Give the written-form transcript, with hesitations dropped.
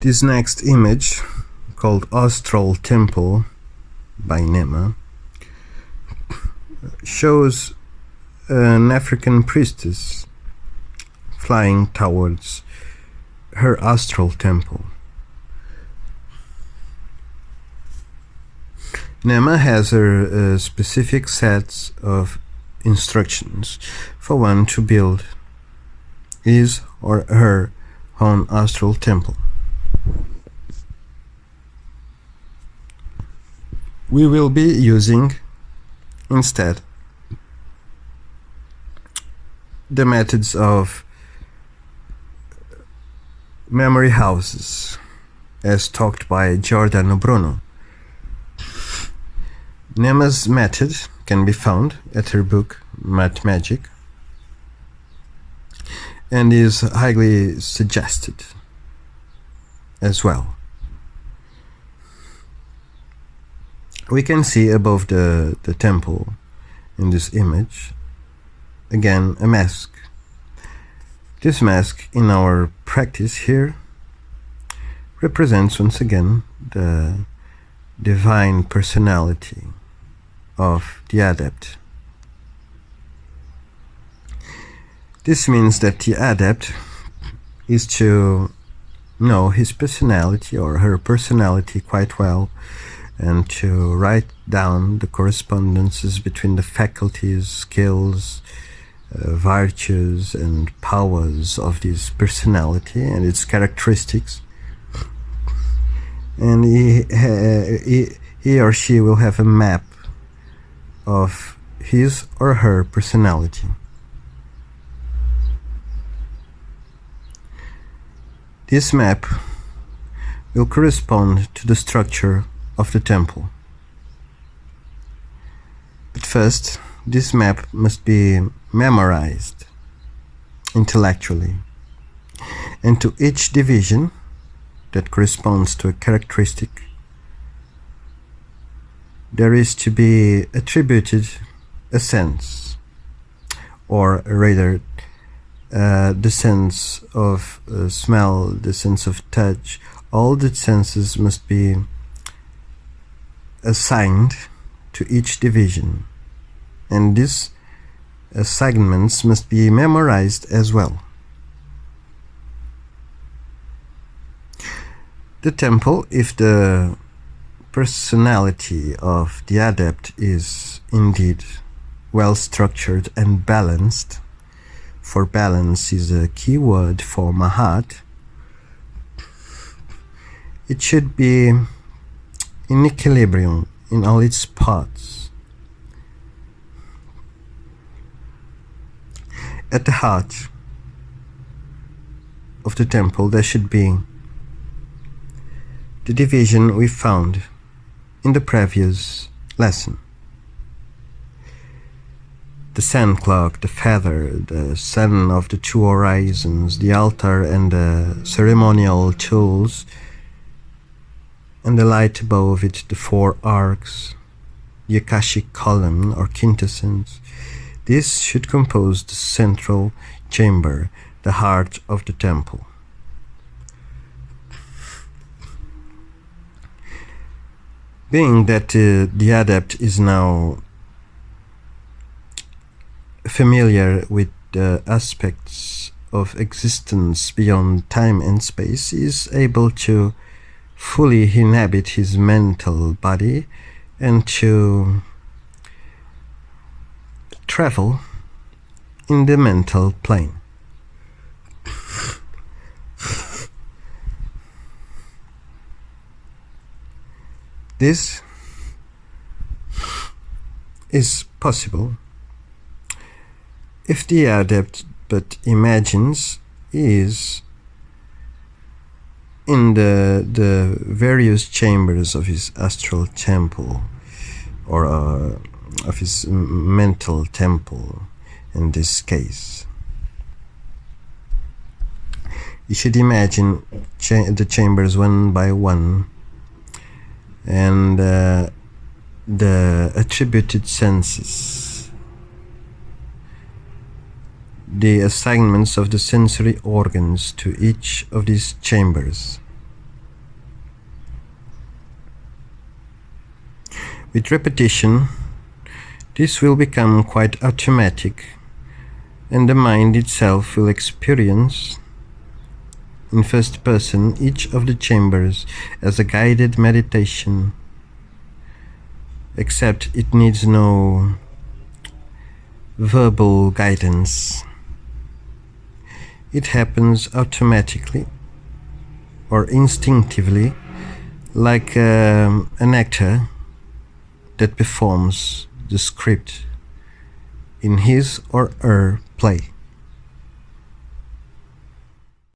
This next image, called Astral Temple by Nema, shows an African priestess flying towards her astral temple. Nema has her specific sets of instructions for one to build his or her own astral temple. We will be using instead the methods of memory houses as talked by Giordano Bruno. Nema's method can be found at her book Maat Magick and is highly suggested as well. We can see above the temple in this image again a mask. This mask in our practice here represents once again the divine personality of the adept. This means that the adept is to know his personality or her personality quite well and to write down the correspondences between the faculties, skills, virtues and powers of this personality and its characteristics, and he or she will have a map of his or her personality. This map will correspond to the structure of the temple. But first, this map must be memorized intellectually, and to each division that corresponds to a characteristic there is to be attributed a sense, or rather the sense of smell, the sense of touch. All the senses must be assigned to each division, and these assignments must be memorized as well. The temple, if the personality of the adept is indeed well structured and balanced, for balance is a key word for Maat, it should be in equilibrium in all its parts. At the heart of the temple there should be the division we found in the previous lesson. The sun clock, the feather, the sun of the two horizons, the altar and the ceremonial tools, and the light above it, the four arcs, the Akashic column or quintessence. This should compose the central chamber, the heart of the temple. Being that the adept is now familiar with the aspects of existence beyond time and space, he is able to fully inhabit his mental body and to travel in the mental plane. This is possible if the adept but imagines is in the various chambers of his astral temple, or of his mental temple in this case. You should imagine the chambers one by one, and the attributed senses, the assignments of the sensory organs to each of these chambers. With repetition, this will become quite automatic, and the mind itself will experience in first person each of the chambers as a guided meditation, except it needs no verbal guidance. It happens automatically or instinctively, like an actor that performs the script in his or her play.